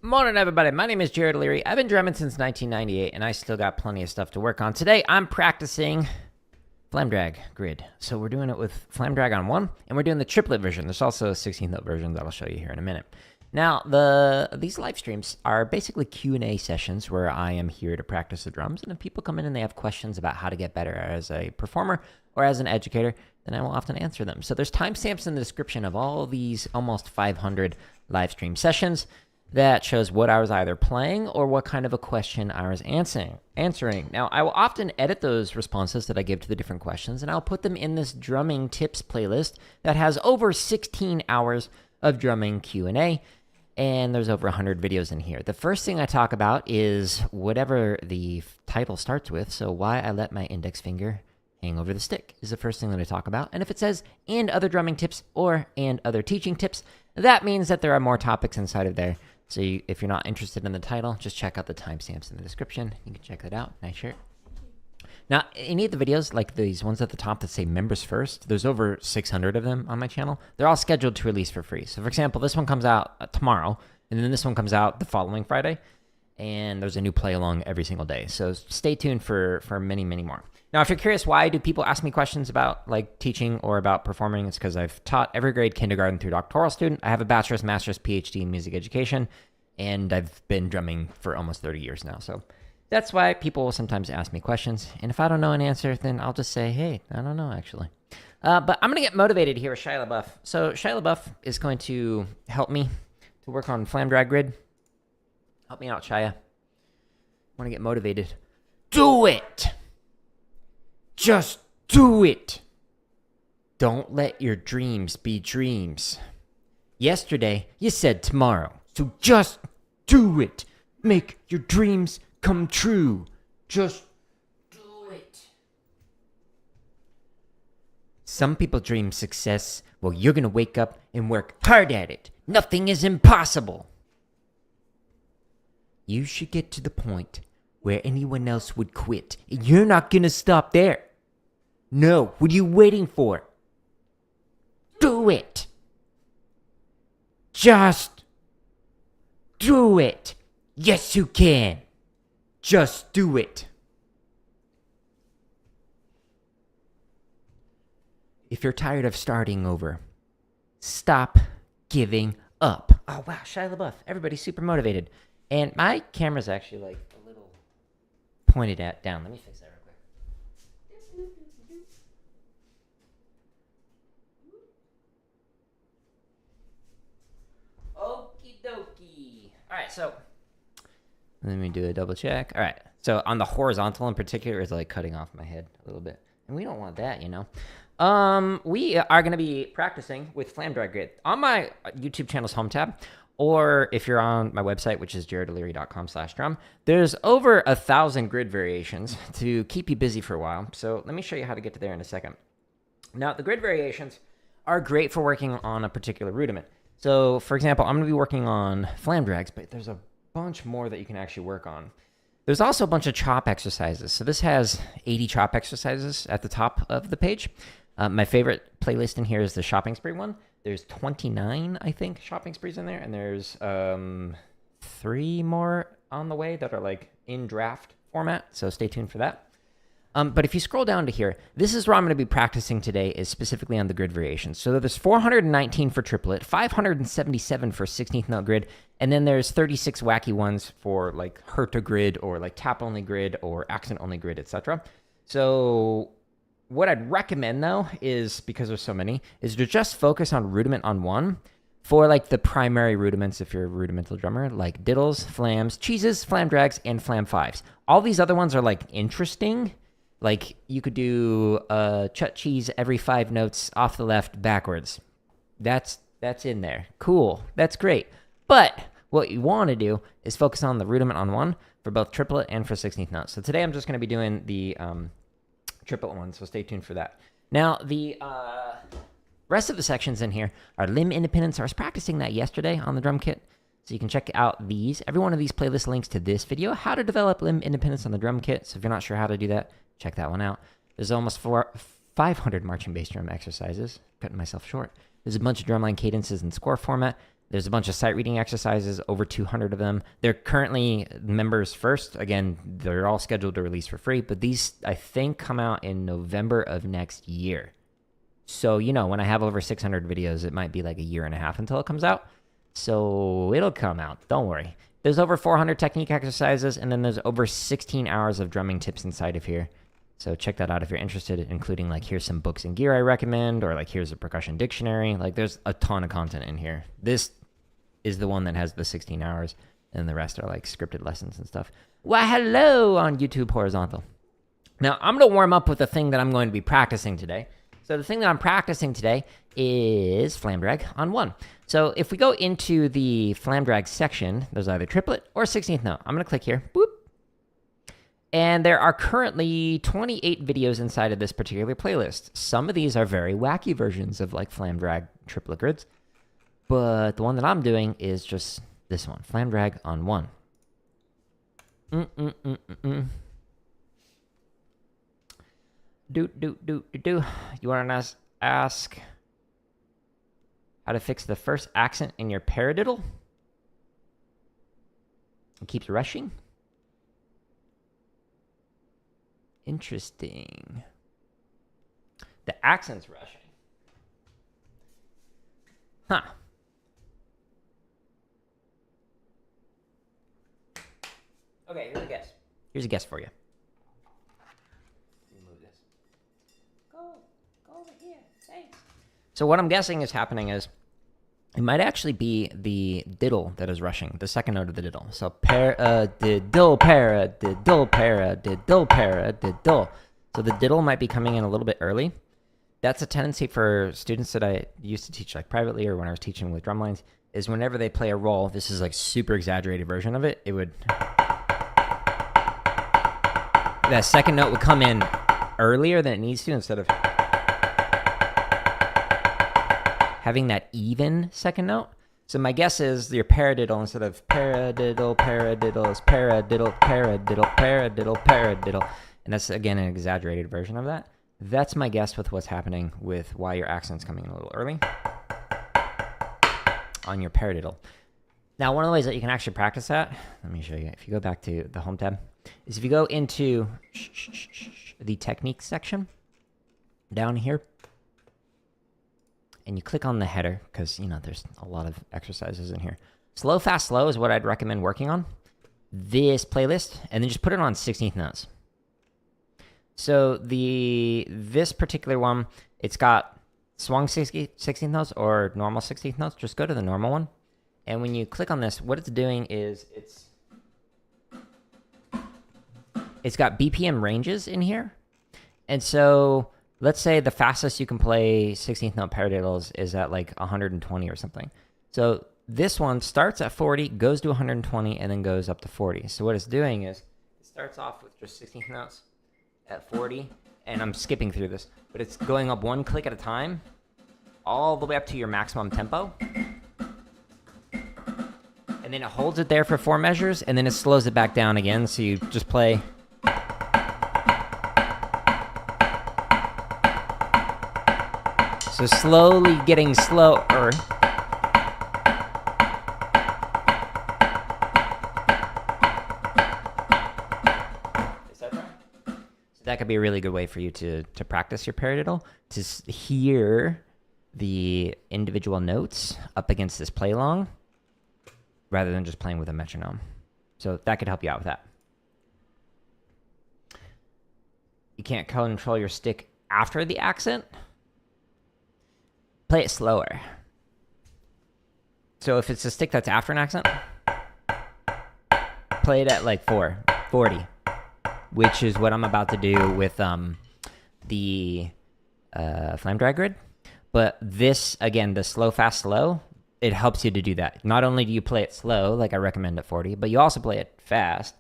Morning, everybody. My name is Jared Leary. I've been drumming since 1998, and I still got plenty of stuff to work on. Today, I'm practicing Flam drag grid. So we're doing it with Flam drag on 1, and we're doing the triplet version. There's also a 16th version that I'll show you here in a minute. Now, these live streams are basically Q&A sessions where I am here to practice the drums, and if people come in and they have questions about how to get better as a performer or as an educator, then I will often answer them. So there's timestamps in the description of all these almost 500 live stream sessions that shows what I was either playing or what kind of a question I was answering. Now, I will often edit those responses that I give to the different questions, and I'll put them in this drumming tips playlist that has over 16 hours of drumming Q&A, and there's over 100 videos in here. The first thing I talk about is whatever the title starts with, so why I let my index finger hang over the stick is the first thing that I talk about. And if it says, and other drumming tips or and other teaching tips, that means that there are more topics inside of there. So if you're not interested in the title, just check out the timestamps in the description. You can check that out. Nice shirt. Now, any of the videos, like these ones at the top that say members first, there's over 600 of them on my channel. They're all scheduled to release for free. So for example, this one comes out tomorrow, and then this one comes out the following Friday, and there's a new play along every single day. So stay tuned for many, many more. Now, if you're curious, why do people ask me questions about like teaching or about performing? It's because I've taught every grade, kindergarten through doctoral student. I have a bachelor's, master's, PhD in music education, and I've been drumming for almost 30 years now. So that's why people will sometimes ask me questions. And if I don't know an answer, then I'll just say, hey, I don't know, actually. But I'm going to get motivated here with Shia LaBeouf. So Shia LaBeouf is going to help me to work on Flam drag grid. Help me out, Shia. I want to get motivated. Do it! Just do it! Don't let your dreams be dreams. Yesterday, you said tomorrow. So just do it. Make your dreams come true. Just do it. Some people dream success. Well, you're going to wake up and work hard at it. Nothing is impossible. You should get to the point where anyone else would quit. And you're not going to stop there. No, what are you waiting for? Do it. Just do it. Yes, you can. Just do it. If you're tired of starting over, stop giving up. Oh, wow, Shia LaBeouf. Everybody's super motivated. And my camera's actually like a little pointed at down. Let me fix that real quick. Okie dokie. All right, so let me do a double check. All right, so on the horizontal in particular is like cutting off my head a little bit. And we don't want that, you know. We are going to be practicing with Flam drag grid on my YouTube channel's home tab. Or if you're on my website, which is jaredleary.com/drum, there's over 1,000 grid variations to keep you busy for a while. So let me show you how to get to there in a second. Now, the grid variations are great for working on a particular rudiment. So, for example, I'm going to be working on Flam drags, but there's a bunch more that you can actually work on. There's also a bunch of chop exercises. So this has 80 chop exercises at the top of the page. My favorite playlist in here is the shopping spree one. There's 29, I think, shopping sprees in there, and there's 3 more on the way that are like in draft format, so stay tuned for that. But if you scroll down to here, this is where I'm going to be practicing today, is specifically on the grid variations. So there's 419 for triplet, 577 for 16th note grid, and then there's 36 wacky ones for like herta grid or like tap only grid or accent only grid, etc. So what I'd recommend, though, is, because there's so many, is to just focus on rudiment on 1 for, like, the primary rudiments if you're a rudimental drummer, like diddles, flams, cheeses, flam drags, and flam fives. All these other ones are, like, interesting. Like, you could do chut cheese every 5 notes off the left backwards. That's in there. Cool. That's great. But what you want to do is focus on the rudiment on 1 for both triplet and for 16th notes. So today I'm just going to be doing the triplet one, so stay tuned for that. Now, the rest of the sections in here are limb independence. I was practicing that yesterday on the drum kit, so you can check out these. Every one of these playlist links to this video, how to develop limb independence on the drum kit. So if you're not sure how to do that, check that one out. There's almost 500 marching bass drum exercises. Cutting myself short. There's a bunch of drumline cadences in score format. There's a bunch of sight reading exercises, over 200 of them. They're currently members first. Again, they're all scheduled to release for free, but these, I think, come out in November of next year. So, you know, when I have over 600 videos, it might be like a year and a half until it comes out. So it'll come out. Don't worry. There's over 400 technique exercises, and then there's over 16 hours of drumming tips inside of here. So check that out if you're interested, including like here's some books and gear I recommend, or like here's a percussion dictionary. Like there's a ton of content in here. This is the one that has the 16 hours, and the rest are like scripted lessons and stuff. Well, hello on YouTube Horizontal. Now I'm going to warm up with the thing that I'm going to be practicing today. So the thing that I'm practicing today is Flam drag on 1. So if we go into the Flam drag section, there's either triplet or 16th note. I'm going to click here. Boop. And there are currently 28 videos inside of this particular playlist. Some of these are very wacky versions of like Flam drag triplet grids. But the one that I'm doing is just this one, Flam drag on 1. You want to ask how to fix the first accent in your paradiddle? It keeps rushing. Interesting. The accent's rushing. Huh. Okay, here's a guess. Here's a guess for you. Move this. Go over here. Thanks. So what I'm guessing is happening is it might actually be the diddle that is rushing, the second note of the diddle. So diddle, diddle, diddle, diddle. So the diddle might be coming in a little bit early. That's a tendency for students that I used to teach like privately or when I was teaching with drum lines, is whenever they play a roll, this is like super exaggerated version of it, it would... that second note would come in earlier than it needs to instead of having that even second note. So my guess is your paradiddle, instead of paradiddle, paradiddle, is paradiddle, paradiddle, paradiddle, paradiddle. And that's, again, an exaggerated version of that. That's my guess with what's happening with why your accent's coming in a little early on your paradiddle. Now, one of the ways that you can actually practice that, let me show you. If you go back to the home tab, is if you go into the technique section down here, and you click on the header, because, you know, there's a lot of exercises in here. Slow, fast, slow is what I'd recommend working on. This playlist, and then just put it on 16th notes. So this particular one, it's got swung 16th notes or normal 16th notes. Just go to the normal one. And when you click on this, what it's doing is it's got BPM ranges in here. And so let's say the fastest you can play 16th note paradiddles is at like 120 or something. So this one starts at 40, goes to 120, and then goes up to 40. So what it's doing is it starts off with just 16th notes at 40, and I'm skipping through this, but it's going up one click at a time, all the way up to your maximum tempo. And then it holds it there for 4 measures, and then it slows it back down again, so you just play... So slowly getting slower. Is that right? So that could be a really good way for you to practice your paradiddle, to hear the individual notes up against this play along, rather than just playing with a metronome. So that could help you out with that. You can't control your stick after the accent. Play it slower. So if it's a stick that's after an accent, play it at like 40, which is what I'm about to do with the Flam drag grid. But this, again, the slow, fast, slow, it helps you to do that. Not only do you play it slow, like I recommend at 40, but you also play it fast,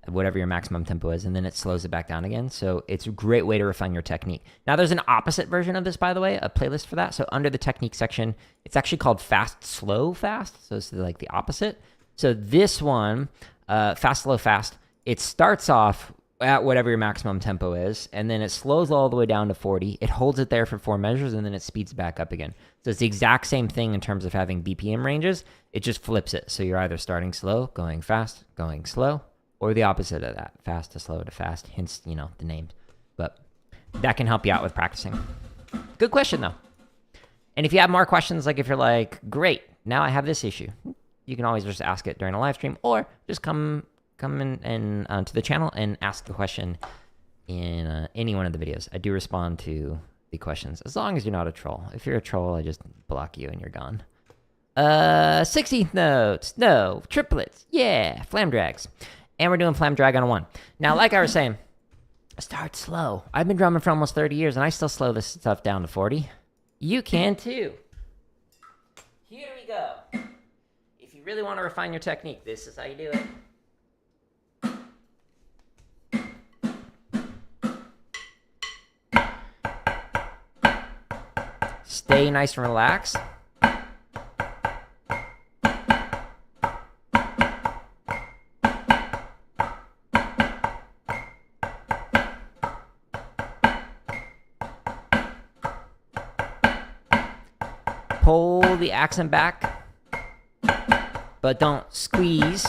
whatever your maximum tempo is, and then it slows it back down again. So it's a great way to refine your technique. Now, there's an opposite version of this, by the way, a playlist for that. So under the technique section, it's actually called fast, slow, fast. So it's like the opposite. So this one, fast, slow, fast, it starts off at whatever your maximum tempo is, and then it slows all the way down to 40. It holds it there for 4 measures, and then it speeds back up again. So it's the exact same thing in terms of having BPM ranges. It just flips it. So you're either starting slow, going fast, going slow, or the opposite of that, fast to slow to fast, hence, you know, the name. But that can help you out with practicing. Good question, though. And if you have more questions, like if you're like, great, now I have this issue, you can always just ask it during a live stream, or just come in and to the channel and ask the question in any one of the videos. I do respond to the questions, as long as you're not a troll. If you're a troll, I just block you and you're gone. 16th notes, no, triplets, yeah, flam drags. And we're doing flam drag on a 1. Now, like I was saying, start slow. I've been drumming for almost 30 years, and I still slow this stuff down to 40. You can too. Here we go. If you really want to refine your technique, this is how you do it. Stay nice and relaxed. Pull the accent back, but don't squeeze.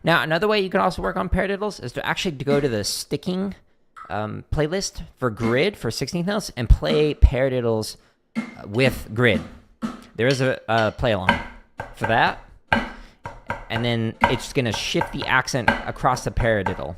Now, another way you can also work on paradiddles is to actually go to the sticking playlist for grid for 16th notes and play paradiddles with grid. There is a play along for that, and then it's going to shift the accent across the paradiddle.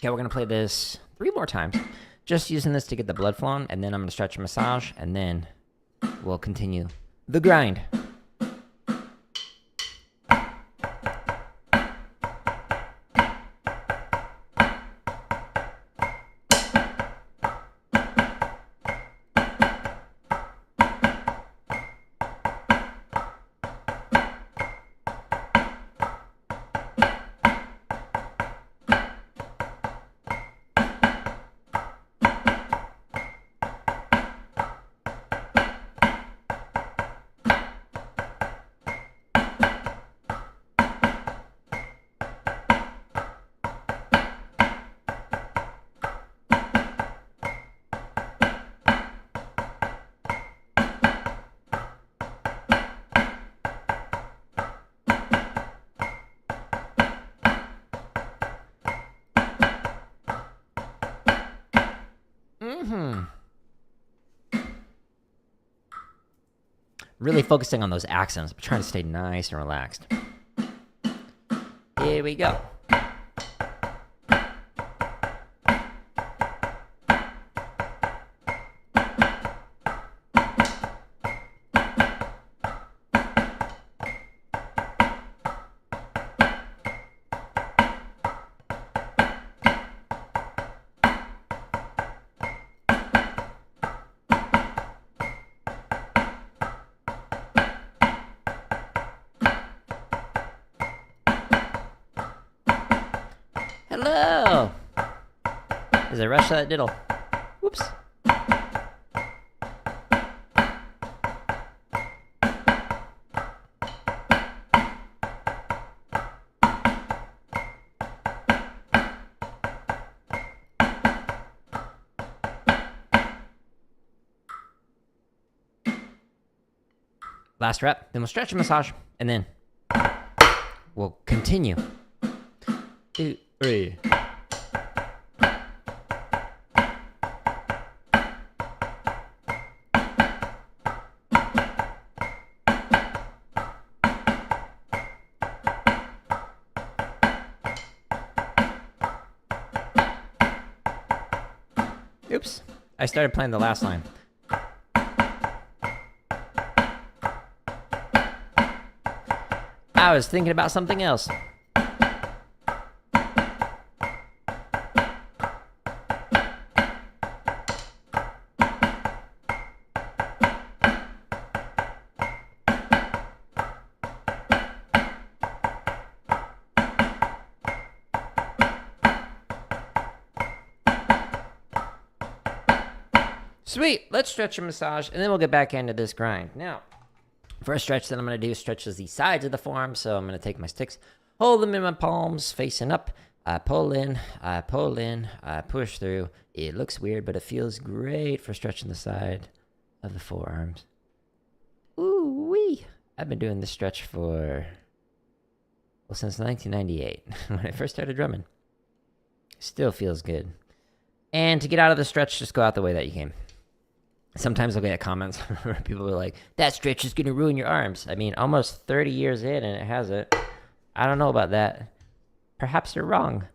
Okay, we're going to play this 3 more times, just using this to get the blood flowing, and then I'm going to stretch and massage, and then we'll continue the grind. Really focusing on those accents, but trying to stay nice and relaxed. Here we go. Hello! As I rush that diddle. Whoops. Last rep, then we'll stretch and massage, and then we'll continue. 2, 3. Oops, I started playing the last line. I was thinking about something else. Sweet, let's stretch and massage, and then we'll get back into this grind. Now, first stretch that I'm going to do stretches the sides of the forearm, so I'm going to take my sticks, hold them in my palms, facing up. I pull in, I push through. It looks weird, but it feels great for stretching the side of the forearms. Ooh-wee. I've been doing this stretch for, well, since 1998, when I first started drumming. Still feels good. And to get out of the stretch, just go out the way that you came. Sometimes I'll get comments where people are like, that stretch is going to ruin your arms. I mean, almost 30 years in and it hasn't. I don't know about that. Perhaps you're wrong.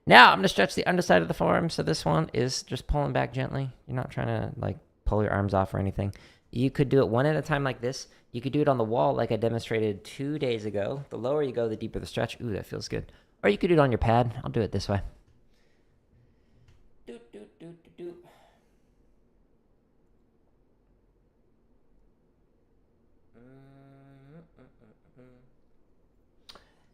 Now I'm going to stretch the underside of the forearm. So this one is just pulling back gently. You're not trying to like pull your arms off or anything. You could do it one at a time like this. You could do it on the wall like I demonstrated 2 days ago. The lower you go, the deeper the stretch. Ooh, that feels good. Or you could do it on your pad. I'll do it this way.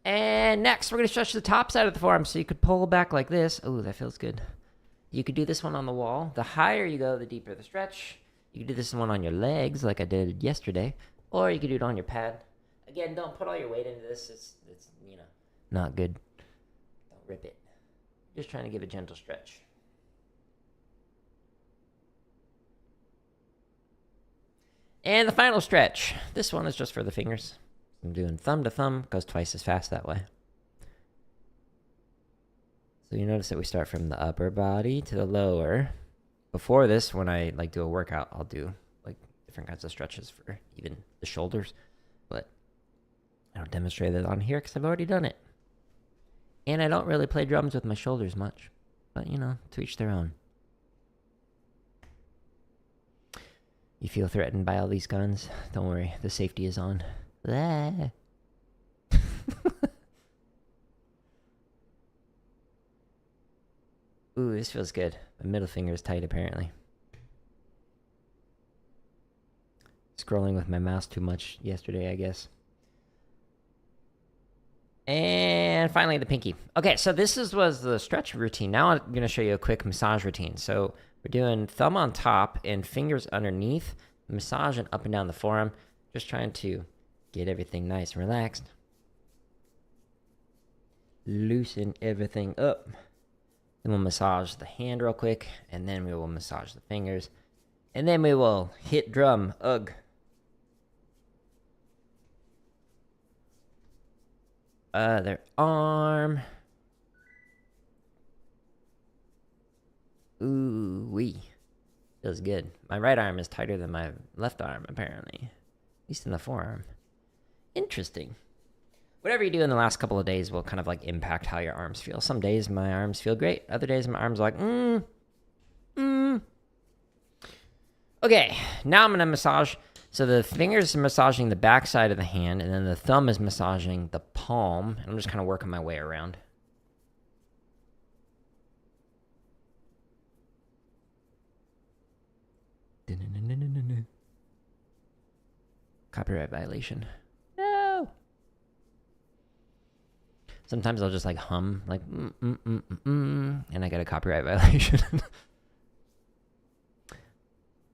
And next, we're going to stretch the top side of the forearm. So you could pull back like this. Oh, that feels good. You could do this one on the wall. The higher you go, the deeper the stretch. You could do this one on your legs like I did yesterday. Or you could do it on your pad. Again, don't put all your weight into this. It's you know, not good. Don't rip it. Just trying to give a gentle stretch. And the final stretch. This one is just for the fingers. I'm doing thumb to thumb, goes twice as fast that way. So you notice that we start from the upper body to the lower. Before this, when I like do a workout, I'll do like different kinds of stretches for even the shoulders. But I don't demonstrate it on here because I've already done it. And I don't really play drums with my shoulders much. But you know, to each their own. You feel threatened by all these guns? Don't worry, the safety is on. Ooh, this feels good. My middle finger is tight, apparently. Scrolling with my mouse too much yesterday, I guess. And finally, the pinky. Okay, so this was the stretch routine. Now I'm going to show you a quick massage routine. So we're doing thumb on top and fingers underneath, massaging up and down the forearm. Just trying to get everything nice and relaxed. Loosen everything up. Then we'll massage the hand real quick, and then we will massage the fingers. And then we will hit drum. Ugh. Other arm. Ooh wee. Feels good. My right arm is tighter than my left arm, apparently. At least in the forearm. Interesting. Whatever you do in the last couple of days will kind of like impact how your arms feel. Some days my arms feel great. Other days my arms are like, Okay, now I'm going to massage. So the fingers are massaging the back side of the hand, and then the thumb is massaging the palm. And I'm just kind of working my way around. Copyright violation. No. Sometimes I'll just like hum, like and I get a copyright violation.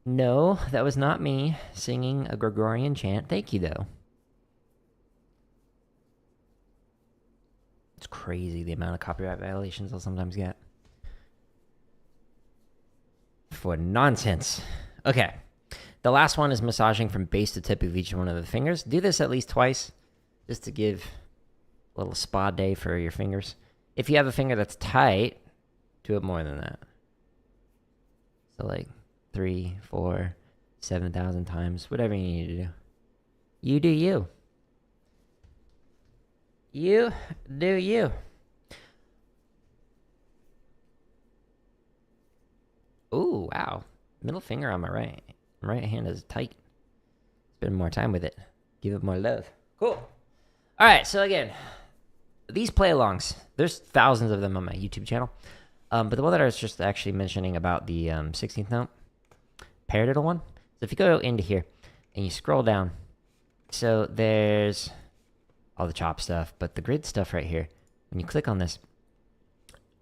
No, that was not me singing a Gregorian chant. Thank you, though. It's crazy the amount of copyright violations I'll sometimes get. For nonsense. Okay. The last one is massaging from base to tip of each one of the fingers. Do this at least twice, just to give a little spa day for your fingers. If you have a finger that's tight, do it more than that. So like 3, 4, 7,000 times, whatever you need to do. You do you. You do you. Ooh, wow. Middle finger on my right hand is tight. Spend more time with it. Give it more love. Cool. All right, so again, these play-alongs, there's thousands of them on my YouTube channel. But the one that I was just actually mentioning about the 16th note paradiddle one. So if you go into here and you scroll down, so there's all the chop stuff, but the grid stuff right here, when you click on this,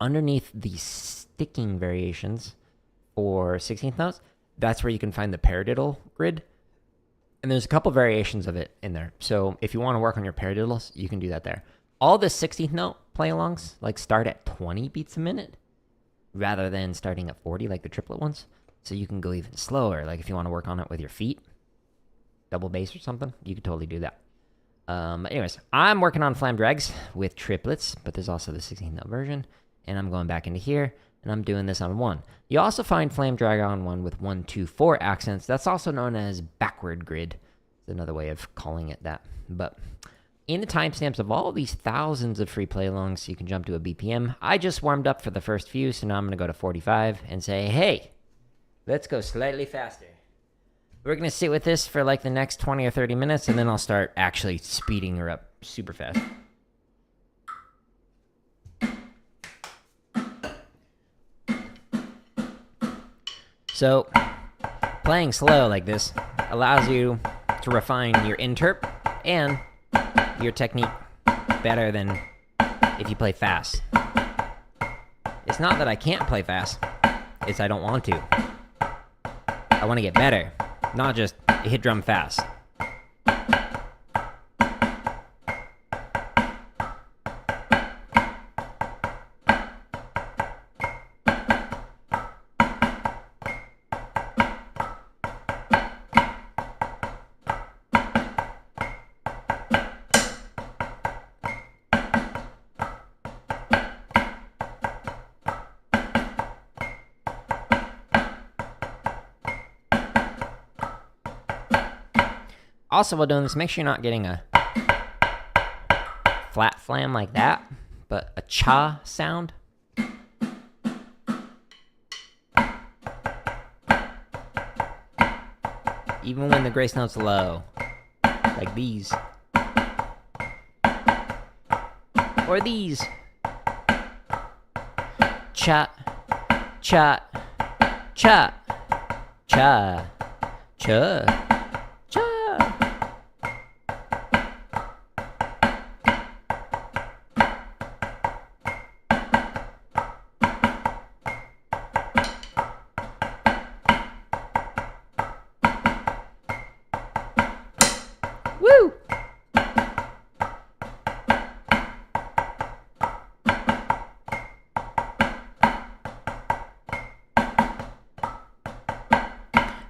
underneath the sticking variations for 16th notes, that's where you can find the paradiddle grid. And there's a couple variations of it in there. So if you want to work on your paradiddles, you can do that there. All the 16th note play-alongs like start at 20 beats a minute rather than starting at 40 like the triplet ones. So you can go even slower. Like if you want to work on it with your feet, double bass or something, you could totally do that. Anyways, I'm working on Flam drags with triplets, but there's also the 16th note version. And I'm going back into here, and I'm doing this on 1. You also find Flam drag on 1 with 1, 2, 4 accents. That's also known as backward grid. It's another way of calling it that. But in the timestamps of all these thousands of free play-alongs, you can jump to a BPM. I just warmed up for the first few, so now I'm going to go to 45 and say, hey, let's go slightly faster. We're going to sit with this for like the next 20 or 30 minutes, and then I'll start actually speeding her up super fast. So, playing slow like this allows you to refine your interp and your technique better than if you play fast. It's not that I can't play fast, it's I don't want to. I want to get better, not just hit drum fast. Also, while doing this, make sure you're not getting a flat flam like that, but a cha sound. Even when the grace note's low, like these. Or these. Cha, cha, cha, cha, cha. Woo!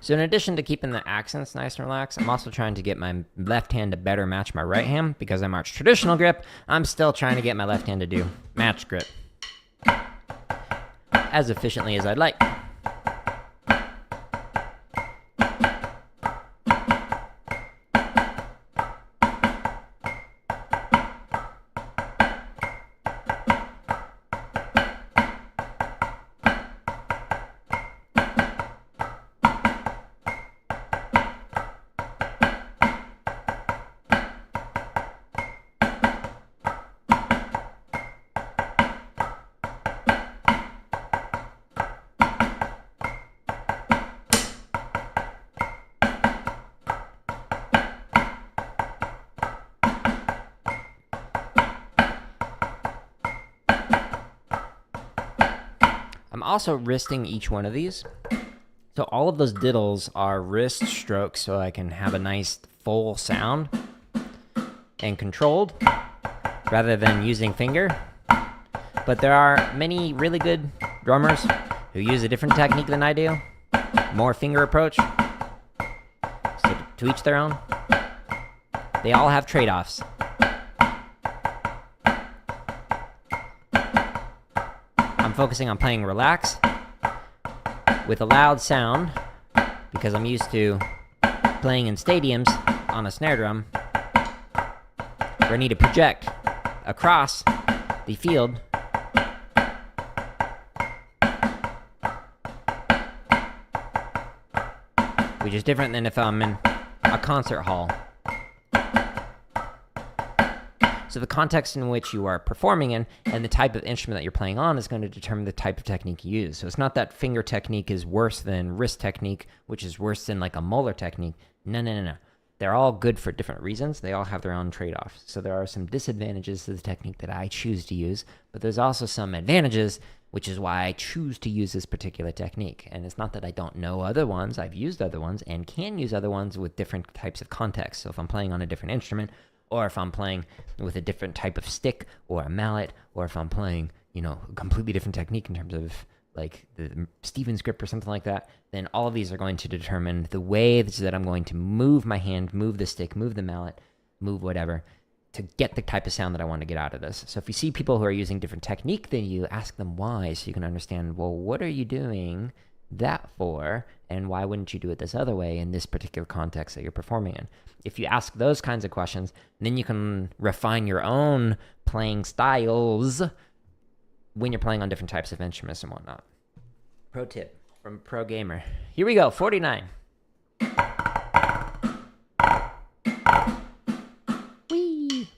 So in addition to keeping the accents nice and relaxed, I'm also trying to get my left hand to better match my right hand. Because I march traditional grip, I'm still trying to get my left hand to do match grip as efficiently as I'd like. I'm also wristing each one of these. So all of those diddles are wrist strokes so I can have a nice full sound and controlled rather than using finger. But there are many really good drummers who use a different technique than I do, more finger approach. To each their own. They all have trade-offs. I'm focusing on playing relax with a loud sound because I'm used to playing in stadiums on a snare drum where I need to project across the field which is different than if I'm in a concert hall. So the context in which you are performing in and the type of instrument that you're playing on is going to determine the type of technique you use. So it's not that finger technique is worse than wrist technique, which is worse than like a molar technique. No. They're all good for different reasons. They all have their own trade-offs. So there are some disadvantages to the technique that I choose to use, but there's also some advantages, which is why I choose to use this particular technique. And it's not that I don't know other ones. I've used other ones and can use other ones with different types of contexts. So if I'm playing on a different instrument, or if I'm playing with a different type of stick or a mallet, or if I'm playing, you know, a completely different technique in terms of like the Stevens grip or something like that, then all of these are going to determine the ways that I'm going to move my hand, move the stick, move the mallet, move whatever, to get the type of sound that I want to get out of this. So if you see people who are using different technique than you, ask them why, so you can understand, well, what are you doing that for, and why wouldn't you do it this other way in this particular context that you're performing in? If you ask those kinds of questions, then you can refine your own playing styles when you're playing on different types of instruments and whatnot. Pro tip from Pro Gamer. Here we go, 49. Whee!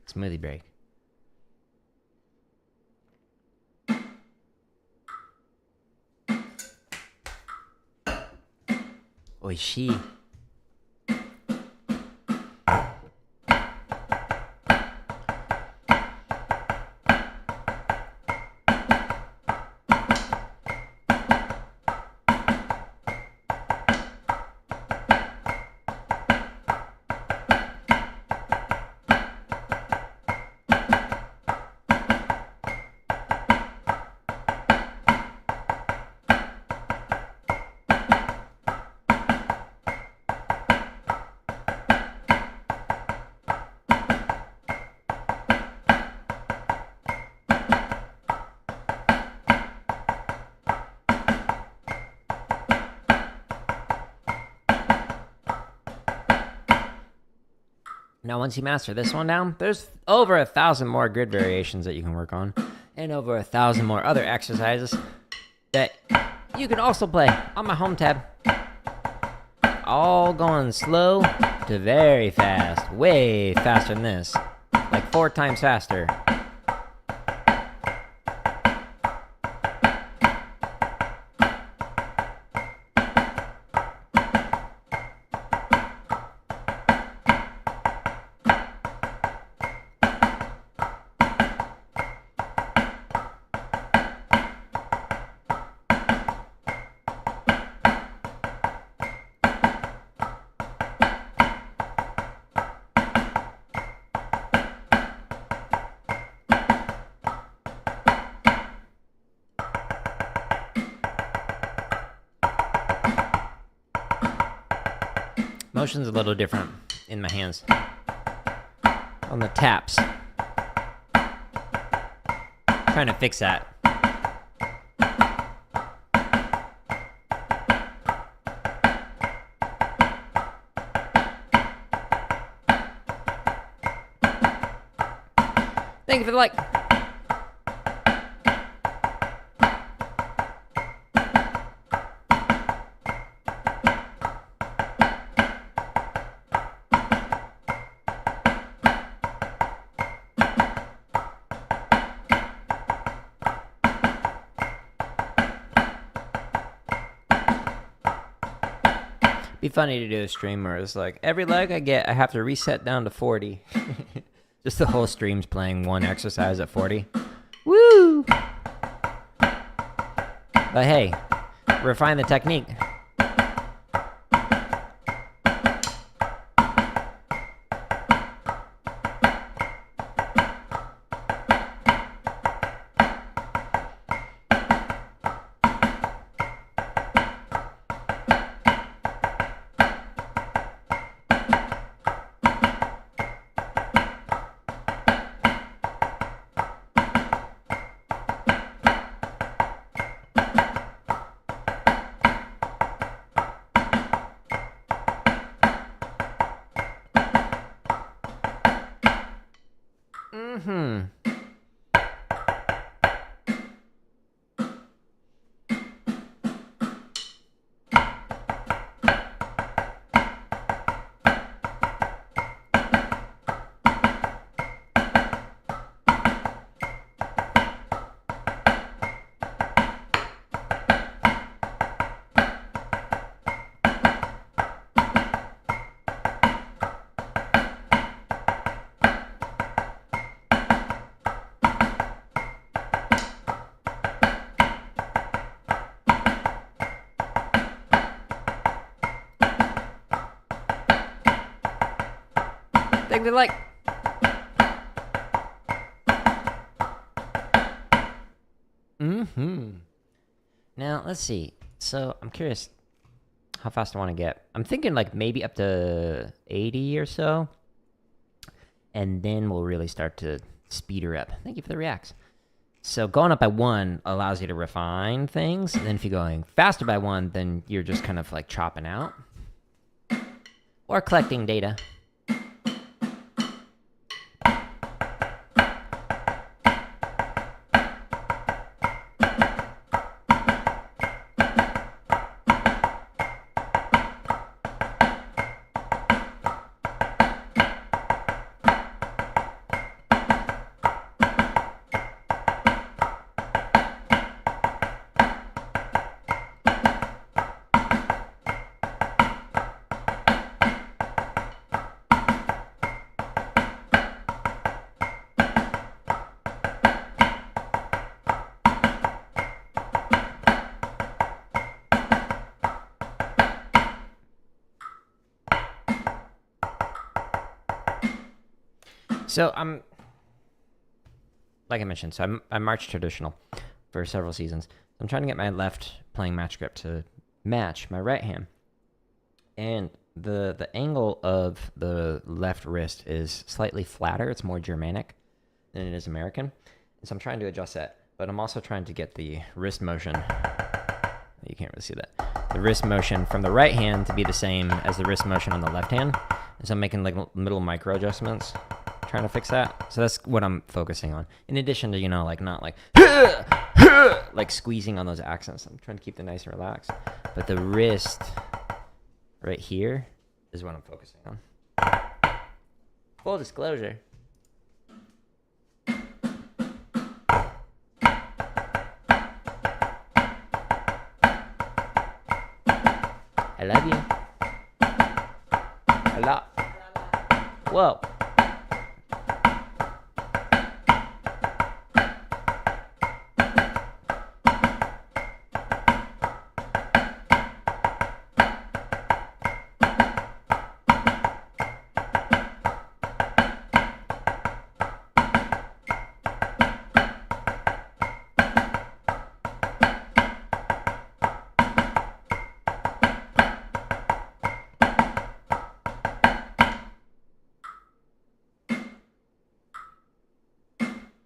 Smoothie break. Oishi. Now, once you master this one down, there's over 1,000 more grid variations that you can work on, and over 1,000 more other exercises that you can also play on my home tab. All going slow to very fast, way faster than this, like 4 times faster. Motion's a little different in my hands. On the taps. Trying to fix that. Thank you for the like. funny to do a stream where it's like every leg I get, I have to reset down to 40. Just the whole stream's playing one exercise at 40. Woo! But hey, refine the technique. They like. Now, let's see. So, I'm curious how fast I want to get. I'm thinking like maybe up to 80 or so. And then we'll really start to speed her up. Thank you for the reacts. So, going up by 1 allows you to refine things. And then if you're going faster by 1, then you're just kind of like chopping out. Or collecting data. So like I mentioned, so I marched traditional for several seasons. I'm trying to get my left playing match grip to match my right hand. And the angle of the left wrist is slightly flatter. It's more Germanic than it is American. And so I'm trying to adjust that. But I'm also trying to get the wrist motion. You can't really see that. The wrist motion from the right hand to be the same as the wrist motion on the left hand. And so I'm making like little micro adjustments. Trying to fix that. So that's what I'm focusing on. In addition to, like not like like squeezing on those accents. I'm trying to keep them nice and relaxed. But the wrist right here is what I'm focusing on. Full disclosure. I love you. A lot. Whoa.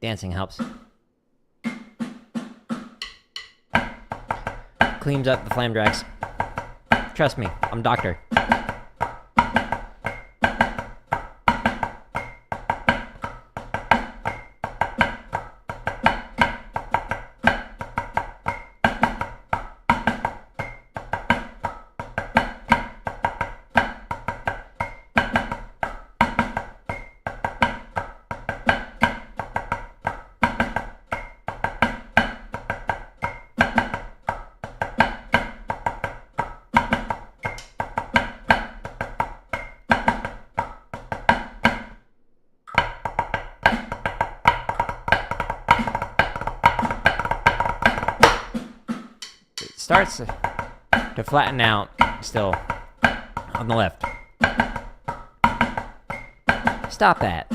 Dancing helps. Cleans up the flam drags. Trust me, I'm a doctor. starts to flatten out still on the left. Stop that.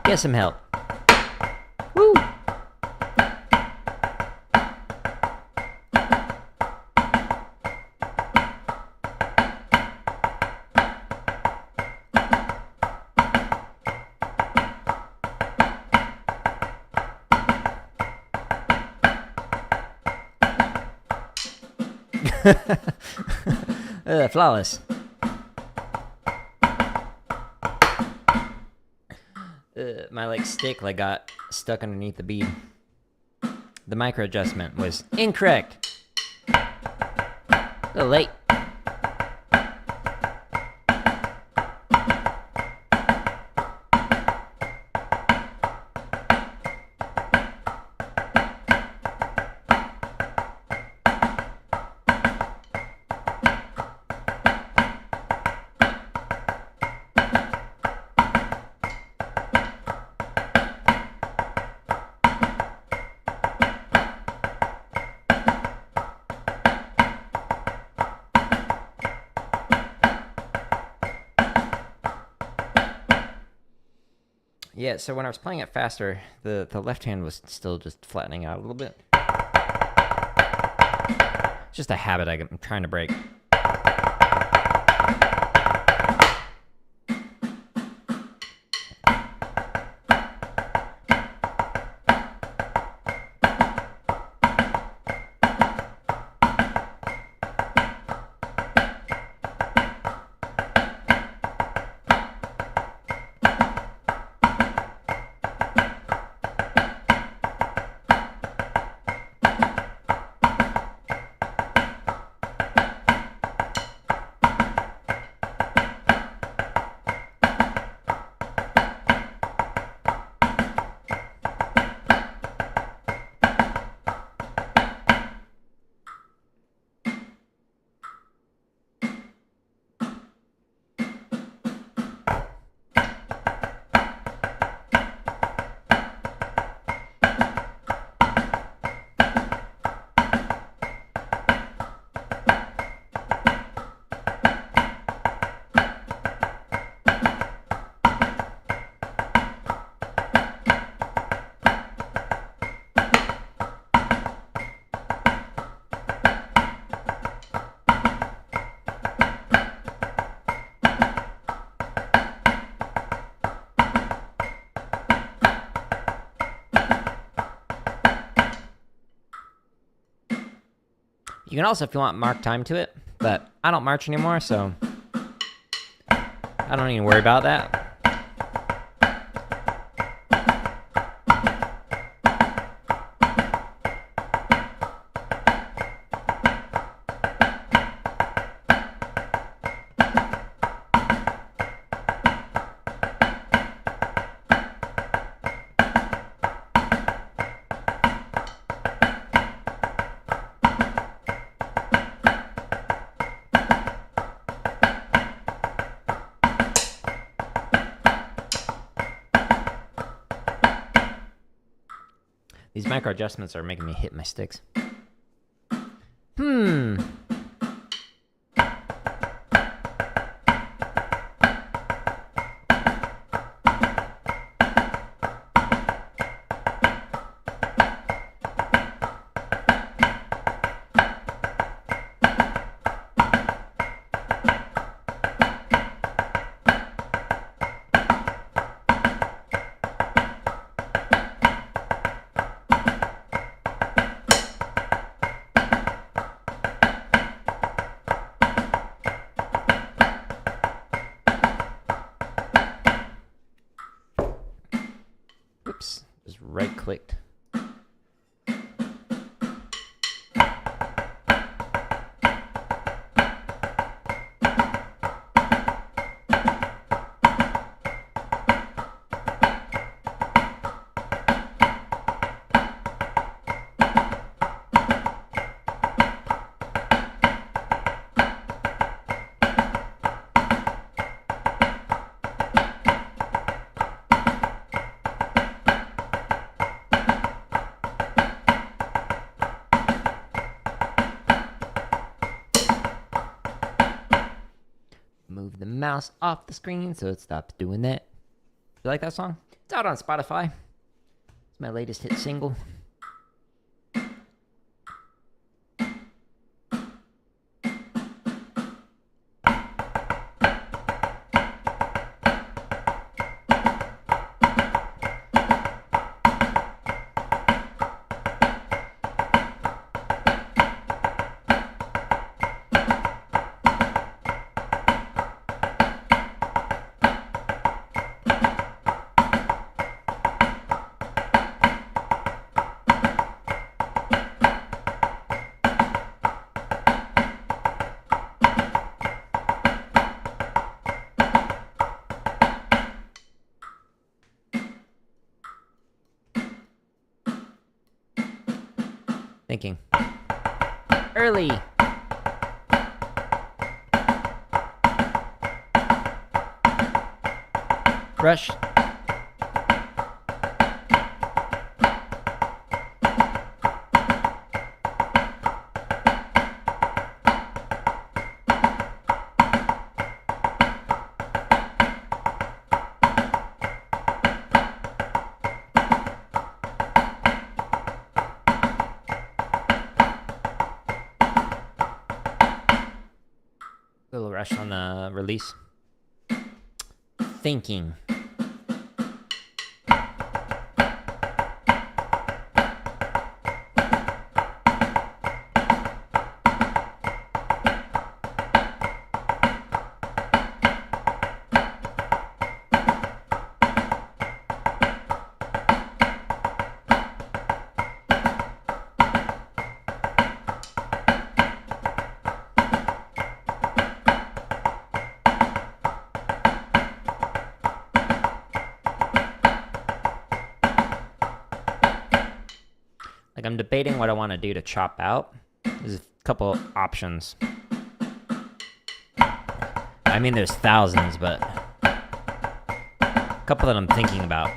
Get some help. Woo! Flawless. My like stick like got stuck underneath the bead. The micro adjustment was incorrect. A little late. Yeah, so when I was playing it faster, the left hand was still just flattening out a little bit. It's just a habit I'm trying to break. You can also, if you want, mark time to it, but I don't march anymore, so I don't even worry about that. These micro adjustments are making me hit my sticks. Oops, just right clicked. mouse off the screen, so it stops doing that. You like that song? It's out on Spotify. It's my latest hit single. Thinking. Early. Rush. Little rush on the release. Thinking. Like, I'm debating what I want to do to chop out. There's a couple options. I mean, there's thousands, but a couple that I'm thinking about.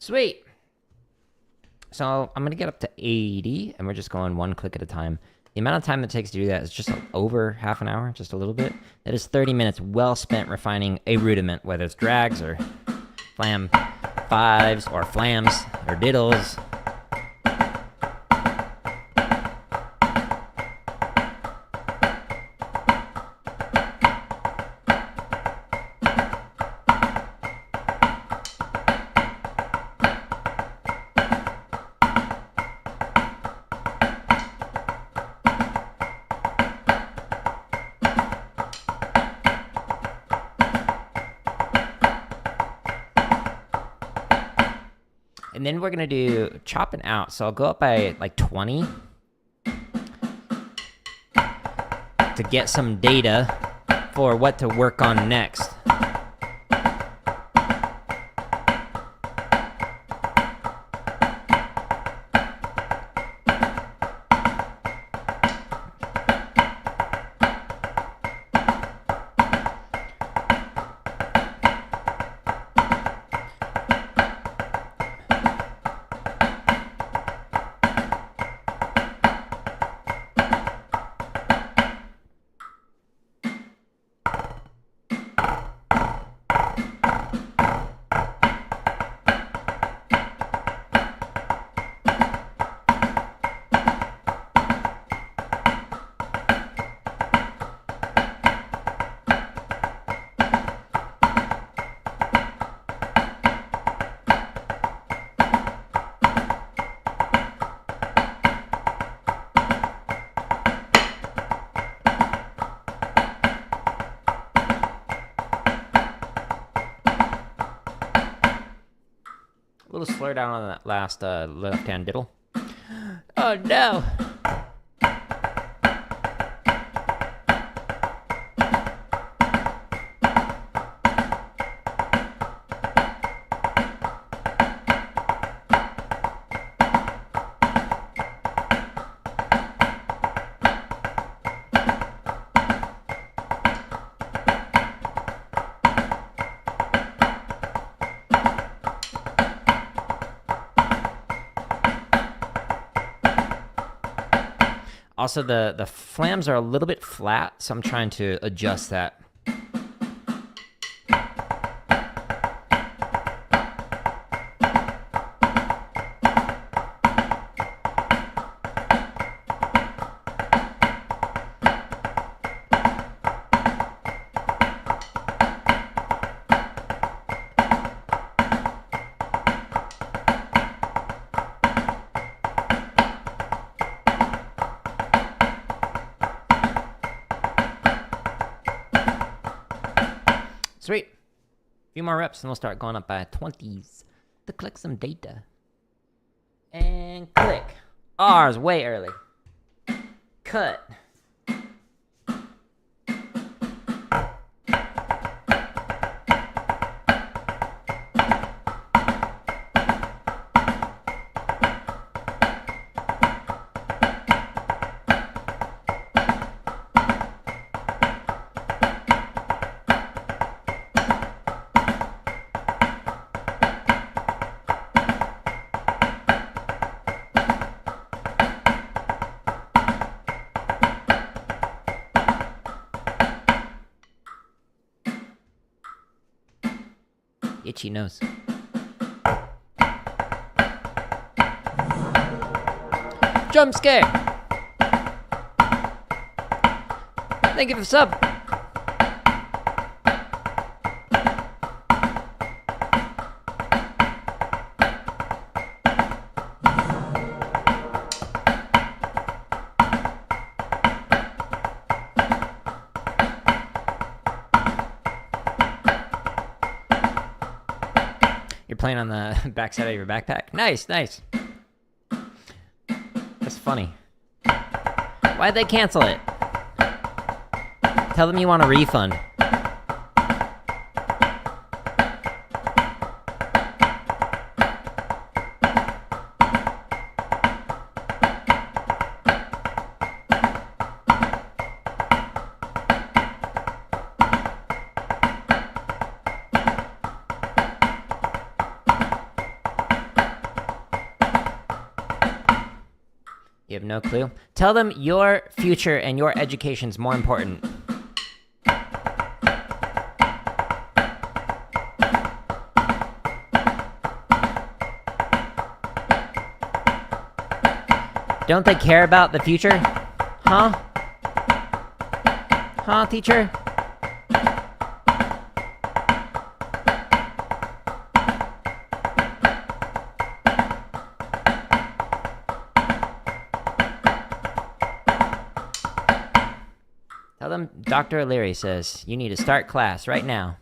Sweet. So I'm going to get up to 80, and we're just going one click at a time. The amount of time it takes to do that is just over half an hour, just a little bit. That is 30 minutes well spent refining a rudiment, whether it's drags or flam fives or flams or diddles. And then we're going to do chopping out. So I'll go up by like 20 to get some data for what to work on next. little slurred out on that last left-hand diddle. Oh no! Also, the flams are a little bit flat, so I'm trying to adjust that. Sweet. A few more reps and we'll start going up by 20s to collect some data. And click. R is way early. Cut. Itchy nose. Jump scare! Thank you for the sub. You're playing on the backside of your backpack? Nice, nice. That's funny. Why'd they cancel it? Tell them you want a refund. You have no clue? Tell them your future and your education's more important. Don't they care about the future? Huh? Huh, teacher? Tell them Dr. O'Leary says you need to start class right now.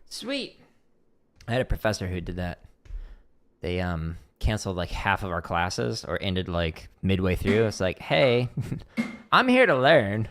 Sweet. I had a professor who did that. They canceled like half of our classes or ended like midway through. It's like, hey, I'm here to learn.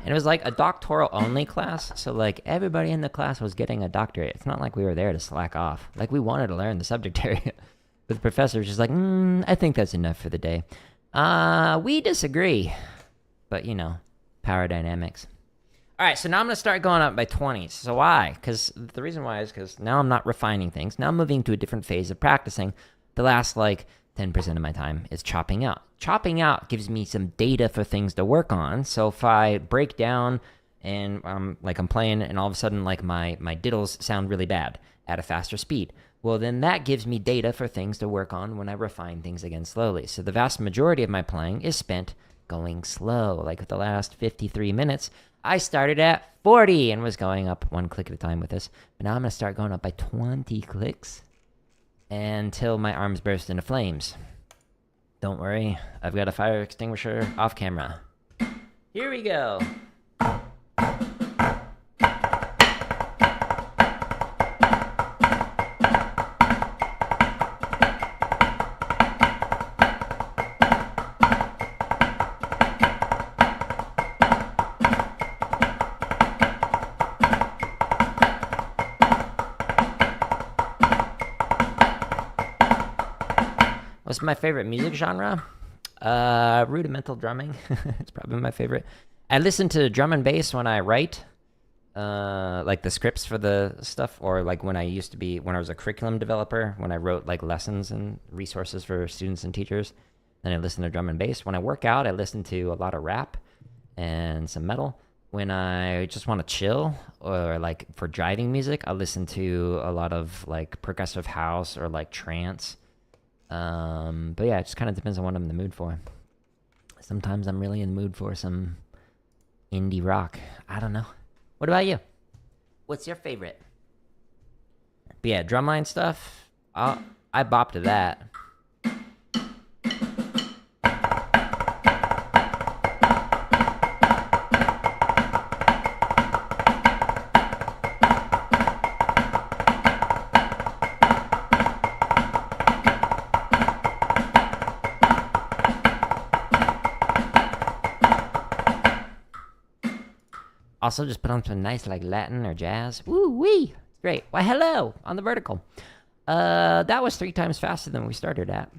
And it was like a doctoral only class, so like everybody in the class was getting a doctorate. It's not like we were there to slack off. Like we wanted to learn the subject area. But the professor's just like, I think that's enough for the day. We disagree. But, you know, power dynamics. All right, so now I'm going to start going up by 20s. So why? Because the reason why is because now I'm not refining things. Now I'm moving to a different phase of practicing. The last, 10% of my time is chopping out. Chopping out gives me some data for things to work on. So if I break down and I'm playing and all of a sudden my diddles sound really bad at a faster speed, well, then that gives me data for things to work on when I refine things again slowly. So the vast majority of my playing is spent going slow. Like with the last 53 minutes, I started at 40 and was going up one click at a time with this. But now I'm going to start going up by 20 clicks until my arms burst into flames. Don't worry, I've got a fire extinguisher off camera. Here we go. What's my favorite music genre? Rudimental drumming. It's probably my favorite. I listen to drum and bass when I write, the scripts for the stuff, or when I was a curriculum developer, when I wrote lessons and resources for students and teachers. Then I listen to drum and bass. When I work out, I listen to a lot of rap and some metal. When I just want to chill, or for driving music, I listen to a lot of progressive house or trance. But yeah, it just kind of depends on what I'm in the mood for. Sometimes I'm really in the mood for some indie rock. I don't know. What about you? What's your favorite? But yeah, drumline stuff, I bop to that. Also, just put on some nice, Latin or jazz. Woo-wee! It's great. Why, hello! On the vertical. That was 3 times faster than we started at.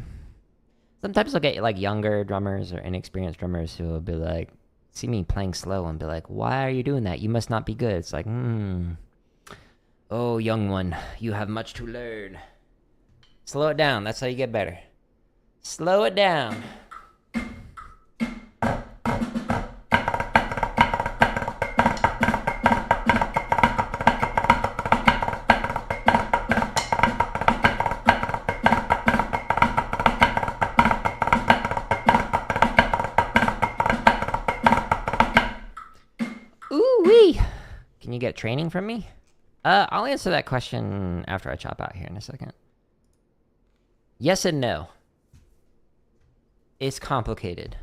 Sometimes I'll get, younger drummers or inexperienced drummers who will be see me playing slow and be like, why are you doing that? You must not be good. It's oh, young one, you have much to learn. Slow it down. That's how you get better. Slow it down. Can you get training from me? I'll answer that question after I chop out here in a second. Yes and no. It's complicated.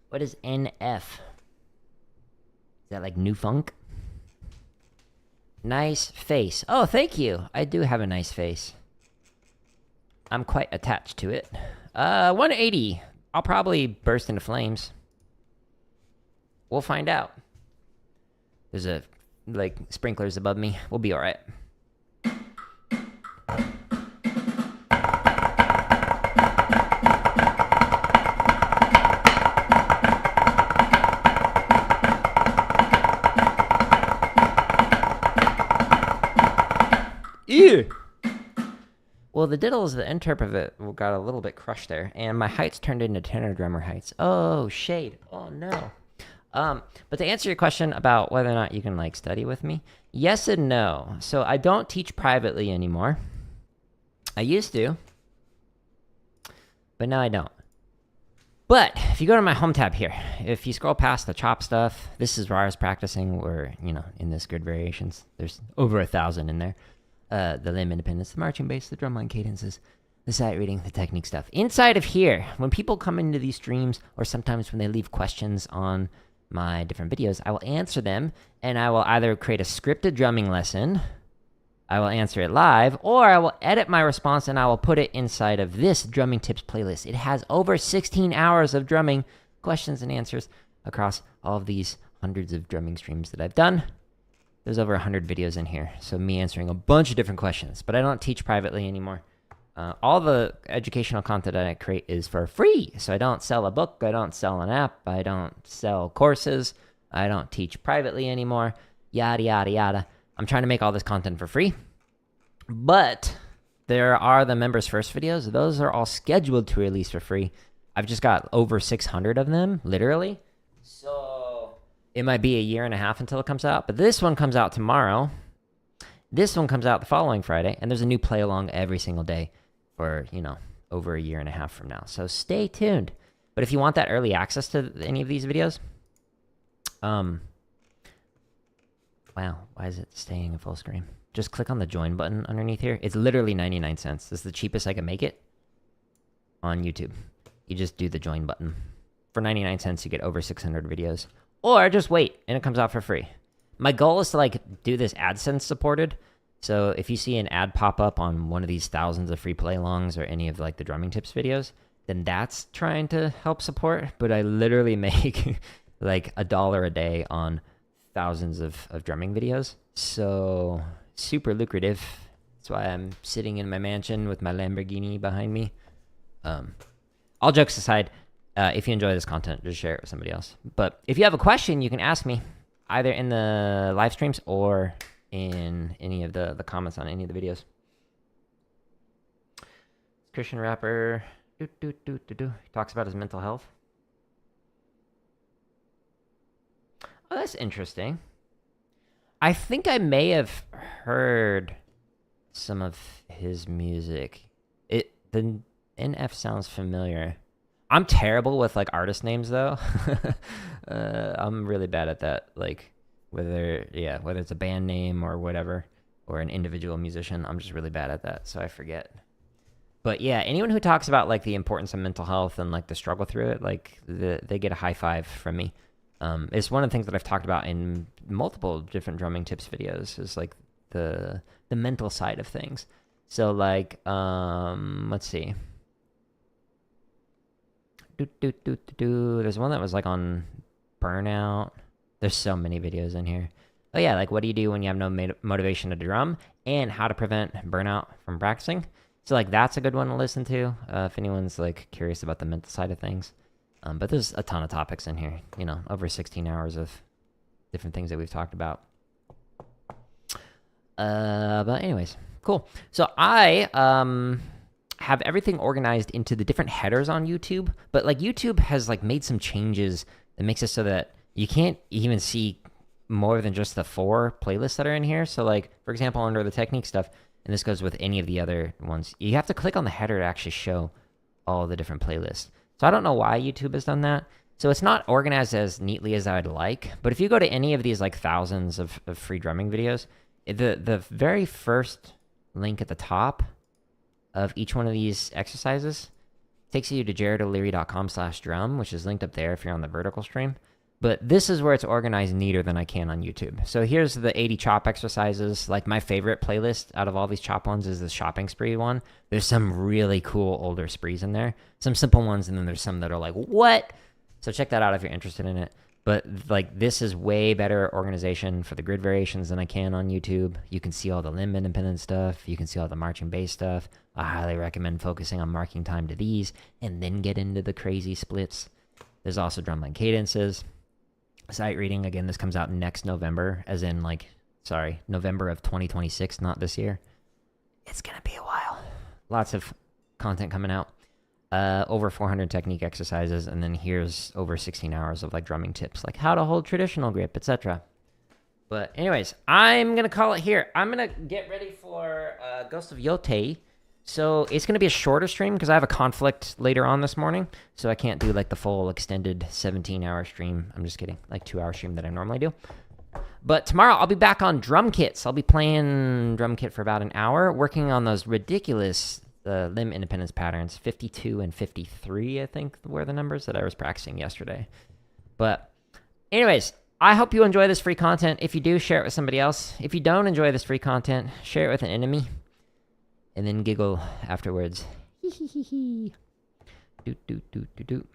What is NF? Is that new funk? Nice face. Oh, thank you. I do have a nice face. I'm quite attached to it. 180. I'll probably burst into flames. We'll find out. There's sprinklers above me. We'll be all right. Ew. Well, the diddles, the interp of it got a little bit crushed there, and my heights turned into tenor drummer heights. Oh, shade. Oh, no. But to answer your question about whether or not you can study with me, yes and no. So I don't teach privately anymore. I used to, but now I don't. But if you go to my home tab here, if you scroll past the chop stuff, this is where I was practicing, or in this grid variations, there's over 1,000 in there. The limb independence, the marching bass, the drumline cadences. the sight reading, the technique stuff. Inside of here, when people come into these streams, or sometimes when they leave questions on my different videos, I will answer them, and I will either create a scripted drumming lesson, I will answer it live, or I will edit my response and I will put it inside of this drumming tips playlist. It has over 16 hours of drumming questions and answers across all of these hundreds of drumming streams that I've done. There's over 100 videos in here, so me answering a bunch of different questions, but I don't teach privately anymore. All the educational content that I create is for free, so I don't sell a book, I don't sell an app, I don't sell courses, I don't teach privately anymore, yada, yada, yada. I'm trying to make all this content for free, but there are the members first videos. Those are all scheduled to release for free. I've just got over 600 of them, literally. So it might be a year and a half until it comes out, but this one comes out tomorrow. This one comes out the following Friday, and there's a new play along every single day for, over a year and a half from now. So stay tuned. But if you want that early access to any of these videos, wow, why is it staying in full screen? Just click on the join button underneath here. It's literally 99 cents. This is the cheapest I can make it on YouTube. You just do the join button. For 99 cents, you get over 600 videos. Or just wait, and it comes out for free. My goal is to do this AdSense supported. So if you see an ad pop up on one of these thousands of free play-alongs or any of the drumming tips videos, then that's trying to help support. But I literally make $1 a day on thousands of drumming videos. So super lucrative. That's why I'm sitting in my mansion with my Lamborghini behind me. All jokes aside, if you enjoy this content, just share it with somebody else. But if you have a question, you can ask me either in the live streams or in any of the comments on any of the videos. Christian rapper talks about his mental health. Oh, that's interesting. I think I may have heard some of his music. The NF sounds familiar. I'm terrible with artist names though. I'm really bad at that. Whether it's a band name or whatever, or an individual musician, I'm just really bad at that, so I forget. But yeah, anyone who talks about the importance of mental health and the struggle through it, they get a high five from me. It's one of the things that I've talked about in multiple different drumming tips videos is the mental side of things. So let's see. There's one that was on burnout. There's so many videos in here. Oh yeah, what do you do when you have no motivation to drum, and how to prevent burnout from practicing. So that's a good one to listen to if anyone's curious about the mental side of things. But there's a ton of topics in here, over 16 hours of different things that we've talked about. But anyways, cool. So I have everything organized into the different headers on YouTube, but YouTube has made some changes that makes it so that you can't even see more than just the 4 playlists that are in here. So for example, under the technique stuff, and this goes with any of the other ones, you have to click on the header to actually show all the different playlists. So I don't know why YouTube has done that. So it's not organized as neatly as I'd like, but if you go to any of these thousands of free drumming videos, the very first link at the top of each one of these exercises takes you to jaredoleary.com/drum, which is linked up there if you're on the vertical stream. But this is where it's organized neater than I can on YouTube. So here's the 80 chop exercises. My favorite playlist out of all these chop ones is the shopping spree one. There's some really cool older sprees in there. Some simple ones, and then there's some that are what? So check that out if you're interested in it. But this is way better organization for the grid variations than I can on YouTube. You can see all the limb independent stuff. You can see all the marching bass stuff. I highly recommend focusing on marking time to these and then get into the crazy splits. There's also drumline cadences. Sight reading, again, this comes out next November, as in November of 2026, not this year. It's gonna be a while. Lots of content coming out. Over 400 technique exercises, and then here's over 16 hours of drumming tips, how to hold traditional grip, etc. But anyways, I'm gonna call it here. I'm gonna get ready for Ghost of Yotei. So it's gonna be a shorter stream because I have a conflict later on this morning, so I can't do the full extended 17-hour stream. I'm just kidding, 2-hour stream that I normally do. But tomorrow I'll be back on drum kits. I'll be playing drum kit for about an hour, working on those ridiculous the limb independence patterns. 52 and 53, I think, were the numbers that I was practicing yesterday. But anyways, I hope you enjoy this free content. If you do, share it with somebody else. If you don't enjoy this free content, share it with an enemy. And then giggle afterwards. Hee hee hee hee. Doot doot doot doot doot.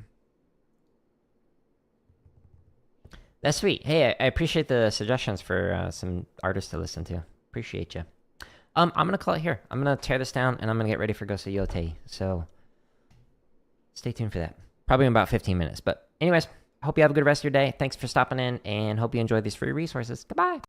That's sweet. Hey, I appreciate the suggestions for some artists to listen to. Appreciate you. I'm gonna call it here. I'm gonna tear this down and I'm gonna get ready for Gosu Yote. So stay tuned for that. Probably in about 15 minutes. But anyways, hope you have a good rest of your day. Thanks for stopping in and hope you enjoy these free resources. Goodbye.